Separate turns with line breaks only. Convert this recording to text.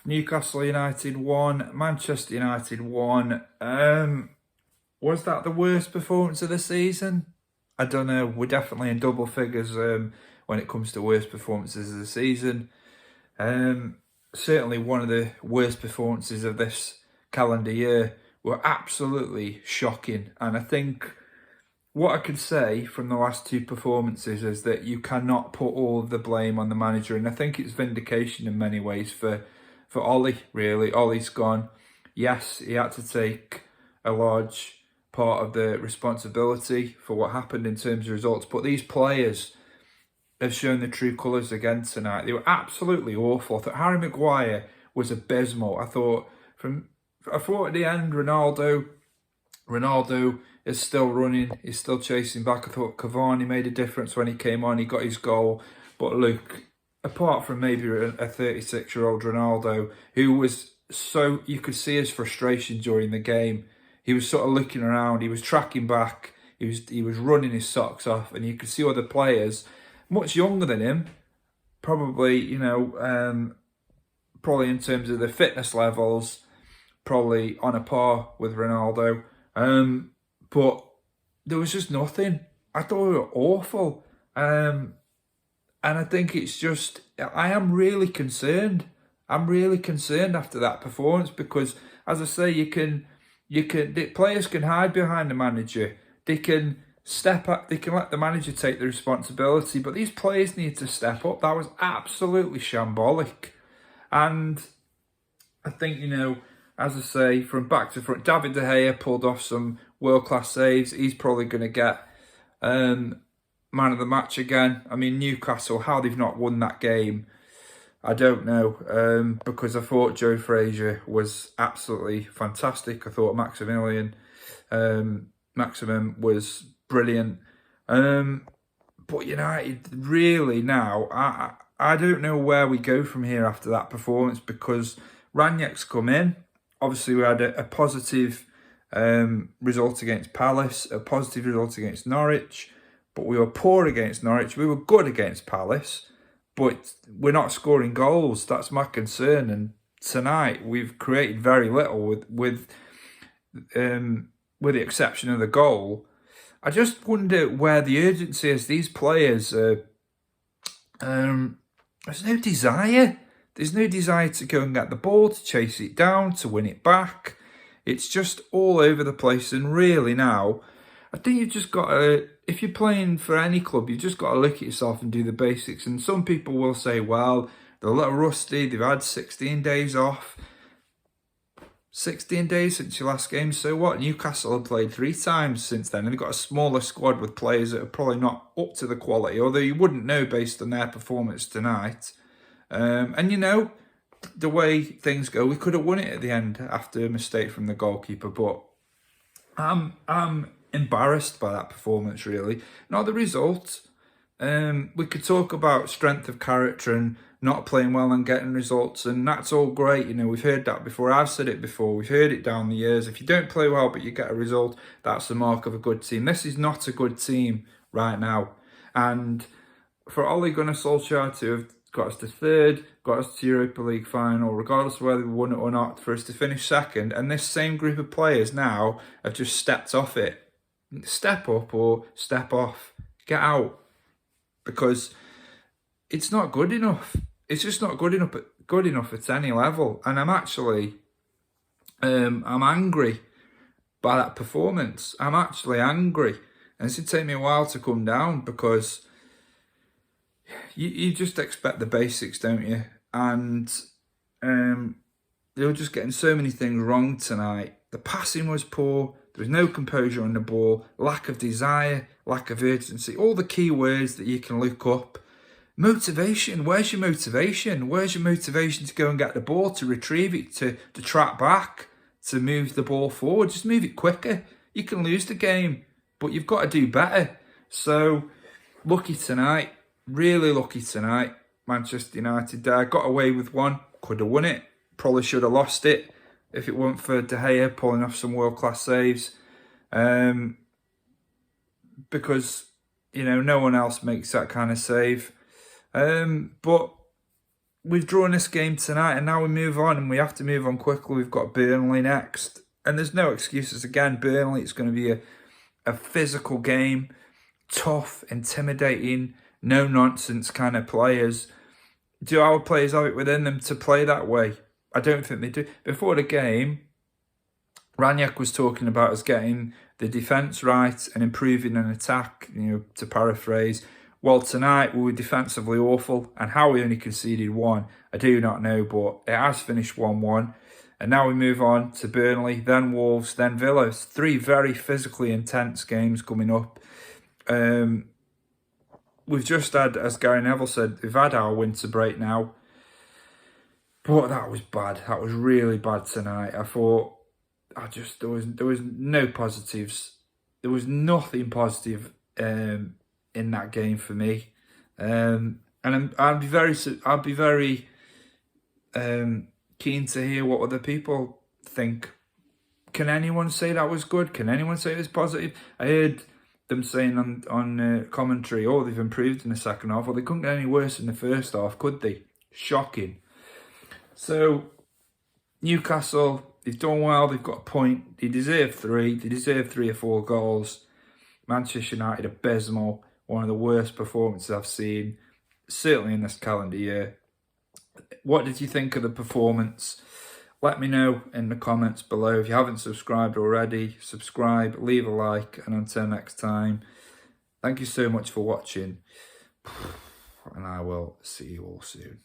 Newcastle United 1, Manchester United 1. Was that the worst performance of the season? I don't know. We're definitely in double figures when it comes to worst performances of the season. Certainly one of the worst performances of this calendar year. Were absolutely shocking. And I think what I could say from the last two performances is that you cannot put all of the blame on the manager. And I think it's vindication in many ways for Ollie, really. Ollie's gone. Yes, he had to take a large part of the responsibility for what happened in terms of results. But these players have shown the true colours again tonight. They were absolutely awful. I thought Harry Maguire was abysmal. I thought at the end, Ronaldo is still running. He's still chasing back. I thought Cavani made a difference when he came on. He got his goal. But look, apart from maybe a 36-year-old Ronaldo, who was so, you could see his frustration during the game. He was sort of looking around. He was tracking back. He was running his socks off. And you could see other players, much younger than him, probably, probably in terms of the fitness levels, probably on a par with Ronaldo. But there was just nothing. I thought we were awful. And I think it's just, I am really concerned. I'm really concerned after that performance because, as I say, the players can hide behind the manager. They can step up. They can let the manager take the responsibility. But these players need to step up. That was absolutely shambolic. And I think, as I say, from back to front, David De Gea pulled off some world-class saves. He's probably going to get man of the match again. I mean, Newcastle, how they've not won that game, I don't know. Because I thought Joe Frazier was absolutely fantastic. I thought Maximum was brilliant. But United, really now, I don't know where we go from here after that performance because Ranić's come in. Obviously, we had a positive result against Palace, a positive result against Norwich, but we were poor against Norwich. We were good against Palace, but we're not scoring goals. That's my concern. And tonight, we've created very little with the exception of the goal. I just wonder where the urgency is. These players, there's no desire. There's no desire to go and get the ball, to chase it down, to win it back. It's just all over the place. And really now, I think you've just got to, if you're playing for any club, you've just got to look at yourself and do the basics. And some people will say, well, they're a little rusty. They've had 16 days off. 16 days since your last game, so what? Newcastle have played 3 times since then, and they've got a smaller squad with players that are probably not up to the quality, although you wouldn't know based on their performance tonight. And the way things go, we could have won it at the end after a mistake from the goalkeeper, but I'm embarrassed by that performance, really. Not the result. We could talk about strength of character and not playing well and getting results, and that's all great. We've heard that before. I've said it before. We've heard it down the years. If you don't play well but you get a result, that's the mark of a good team. This is not a good team right now. And for Ole Gunnar Solskjaer to have got us to third, got us to Europa League final, regardless of whether we won it or not, for us to finish second, and this same group of players now have just stepped off it. Step up or step off. Get out. Because it's not good enough. It's just not good enough at any level. And I'm actually, I'm angry by that performance. I'm actually angry. And it's going to take me a while to come down because you just expect the basics, don't you? And they were just getting so many things wrong tonight. The passing was poor. There was no composure on the ball, lack of desire, lack of urgency, all the key words that you can look up. Motivation, where's your motivation? Where's your motivation to go and get the ball, to retrieve it, to track back, to move the ball forward? Just move it quicker. You can lose the game, but you've got to do better. So, lucky tonight, really lucky tonight. Manchester United got away with one, could have won it, probably should have lost it if it weren't for De Gea pulling off some world-class saves. Because, no one else makes that kind of save. But we've drawn this game tonight, and now we move on, and we have to move on quickly. We've got Burnley next, and there's no excuses. Again, Burnley, it's going to be a physical game, tough, intimidating, no nonsense kind of players. Do our players have it within them to play that way? I don't think they do. Before the game, Raniak was talking about us getting the defence right and improving an attack, to paraphrase. Well, tonight we were defensively awful, and how we only conceded one, I do not know, but it has finished 1-1. And now we move on to Burnley, then Wolves, then Villa. It's 3 very physically intense games coming up. We've just had, as Gary Neville said, we've had our winter break now. But that was bad. That was really bad tonight. I thought, there was no positives. There was nothing positive in that game for me. And I'd be very keen to hear what other people think. Can anyone say that was good? Can anyone say it was positive? I heard them saying on commentary, oh, they've improved in the second half. Well, they couldn't get any worse in the first half, could they? Shocking. So, Newcastle, they've done well. They've got a point. They deserve 3. They deserve 3 or 4 goals. Manchester United, abysmal. One of the worst performances I've seen, certainly in this calendar year. What did you think of the performance? Let me know in the comments below. If you haven't subscribed already, subscribe, leave a like, and until next time, thank you so much for watching, and I will see you all soon.